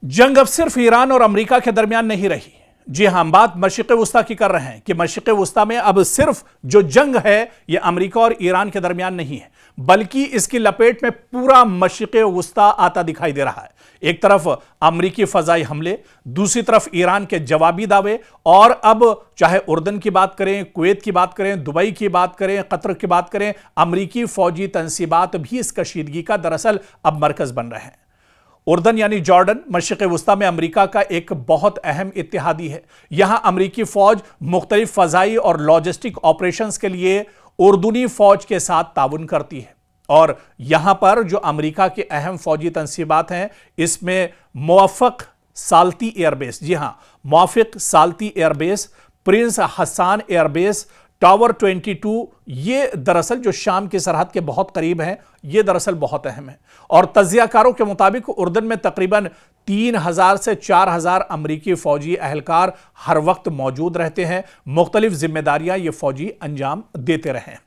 जंग अब सिर्फ ईरान और अमेरिका के दरमियान नहीं रही। जी हां, हम बात मशरिक़ वुस्ता की कर रहे हैं कि मशरिक़ वुस्ता में अब सिर्फ जो जंग है यह अमेरिका और ईरान के दरमियान नहीं है, बल्कि इसकी लपेट में पूरा मशरिक़ वुस्ता आता दिखाई दे रहा है। एक तरफ अमेरिकी फजाई हमले, दूसरी तरफ ईरान के जवाबी दावे, और अब चाहे उर्दन की बात करें, कुवैत की बात करें, दुबई की बात करें, कतर की बात करें, अमेरिकी फौजी तंसीबात भी इस कशीदगी का दरअसल अब मरकज बन रहे हैं। उर्दन यानी जॉर्डन मशरिक़ वुस्ता में अमेरिका का एक बहुत अहम इत्तेहादी है। यहां अमेरिकी फौज मुख्तलिफ फजाई और लॉजिस्टिक ऑपरेशंस के लिए उर्दूनी फौज के साथ ताउन करती है, और यहां पर जो अमेरिका के अहम फौजी तंसीबात हैं इसमें मुवफ़्फ़क़ साल्ती एयरबेस, जी हां, Muwaffaq Salti airbase, Prince Hassan airbase, tower 22, ये दरअसल जो शाम की सरहद के बहुत करीब हैं, ये दरअसल बहुत अहम है। और तज्जियाकारों के मुताबिक उर्दन में तकरीबन 3000 से 4000 अमरीकी फौजी अहलकार हर वक्त मौजूद रहते हैं। मुख्तलिफ जिम्मेदारियां ये फौजी अंजाम देते रहे हैं।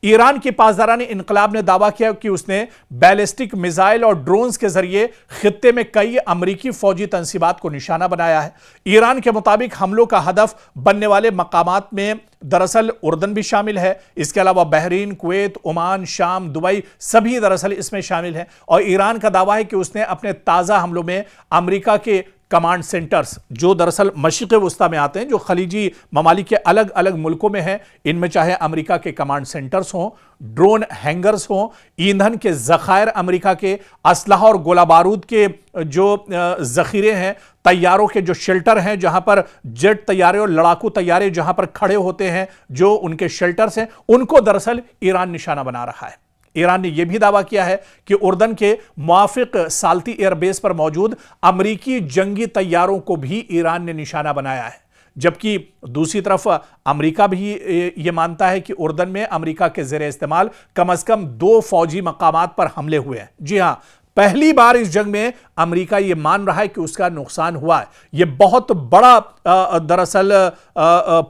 ईरान की पासदारान इनकलाब ने दावा किया कि उसने बैलिस्टिक मिसाइल और ड्रोन्स के जरिए खित्ते में कई अमरीकी फौजी तंसीबात को निशाना बनाया है। ईरान के मुताबिक हमलों का हदफ बनने वाले मकामात में दरअसल उर्दन भी शामिल है। इसके अलावा बहरीन, कुवैत, ओमान, शाम, दुबई सभी दरअसल इसमें शामिल हैं। और ईरान का दावा है कि उसने अपने ताज़ा हमलों में अमेरिका के कमांड सेंटर्स, जो दरअसल मशरिक़ वुस्ता में आते हैं, जो खलीजी ममालिक के अलग अलग मुल्कों में हैं, इनमें चाहे अमेरिका के कमांड सेंटर्स हों, ड्रोन हैंगर्स हों, ईंधन के ज़खायर अमेरिका के, असलहा और गोला बारूद के जो ज़ख़ीरे हैं, तैयारों के जो शेल्टर हैं जहां पर जेट तैयारे और लड़ाकू तैयारे जहां पर खड़े होते हैं, जो उनके शेल्टर्स हैं, उनको दरअसल ईरान निशाना बना रहा है। ईरान ने यह भी दावा किया है कि उर्दन के मुवफ़्फ़क़ साल्ती एयरबेस पर मौजूद अमरीकी जंगी तैयारों को भी ईरान ने निशाना बनाया है। जबकि दूसरी तरफ अमेरिका भी यह मानता है कि उर्दन में अमेरिका के ज़ेरे इस्तेमाल कम से कम 2 फौजी मकामात पर हमले हुए हैं। जी हां, पहली बार इस जंग में अमेरिका यह मान रहा है कि उसका नुकसान हुआ है। यह बहुत बड़ा दरअसल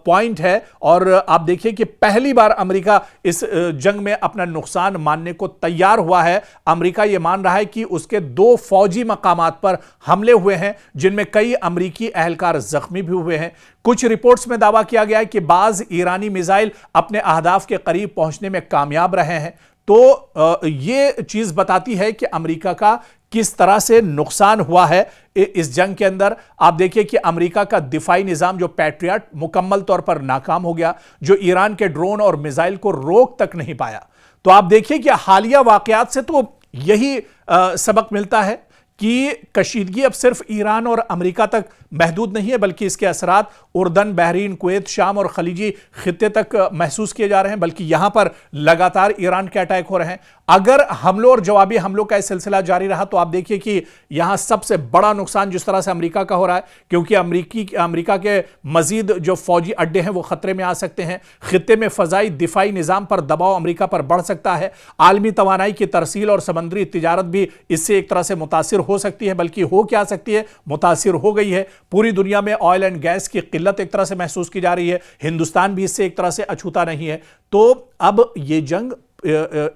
पॉइंट है, और आप देखिए कि पहली बार अमेरिका इस जंग में अपना नुकसान मानने को तैयार हुआ है। अमेरिका यह मान रहा है कि उसके 2 फौजी मकामात पर हमले हुए हैं, जिनमें कई अमेरिकी अहलकार जख्मी भी हुए हैं। कुछ रिपोर्ट्स में दावा किया गया है कि बाज़ ईरानी मिसाइल अपने अहदाफ के करीब पहुंचने में कामयाब रहे हैं। तो यह चीज बताती है कि अमेरिका का किस तरह से नुकसान हुआ है इस जंग के अंदर। आप देखिए कि अमेरिका का दिफाई निजाम जो पैट्रियट मुकम्मल तौर पर नाकाम हो गया, जो ईरान के ड्रोन और मिसाइल को रोक तक नहीं पाया। तो आप देखिए कि हालिया वाकयात से तो यही सबक मिलता है कि कशीदगी अब सिर्फ ईरान और अमेरिका तक महदूद नहीं है, बल्कि इसके असरात उर्दन, बहरीन, कुवैत, शाम और खलीजी खित्ते तक महसूस किए जा रहे हैं। बल्कि यहां पर लगातार ईरान के अटैक हो रहे हैं। अगर हमलों और जवाबी हमलों का यह सिलसिला जारी रहा तो आप देखिए कि यहां सबसे बड़ा नुकसान जिस तरह से अमेरिका का हो रहा है, क्योंकि अमेरिका के मजीद जो फौजी अड्डे हैं वो खतरे में आ सकते हैं। खित्ते में फजाई दिफाई निजाम पर दबाव अमेरिका पर बढ़ सकता है। आलमी तवानाई की तरसील और समंदरी तिजारत भी इससे एक तरह से मुतासिर हो सकती है, बल्कि हो क्या सकती है, मुतासिर हो गई है। पूरी दुनिया में ऑयल एंड गैस की किल्लत एक तरह से महसूस की जा रही है। हिंदुस्तान भी इससे एक तरह से अछूता नहीं है। तो अब ये जंग,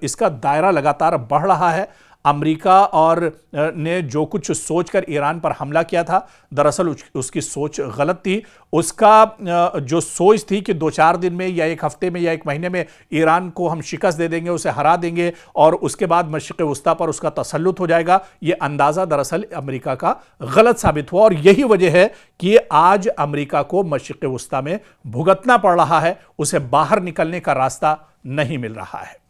इसका दायरा लगातार बढ़ रहा है। अमेरिका और ने जो कुछ सोचकर ईरान पर हमला किया था, दरअसल उसकी सोच गलत थी। उसका जो सोच थी कि 2-4 दिन में या 1 हफ्ते में या 1 महीने में ईरान को हम शिकस्त दे देंगे, उसे हरा देंगे, और उसके बाद मशरिक़ वुस्ता पर उसका तसल्लुत हो जाएगा, ये अंदाज़ा दरअसल अमेरिका का गलत साबित हुआ। और यही वजह है कि आज अमेरिका को मशरिक़ वुस्ता में भुगतना पड़ रहा है, उसे बाहर निकलने का रास्ता नहीं मिल रहा है।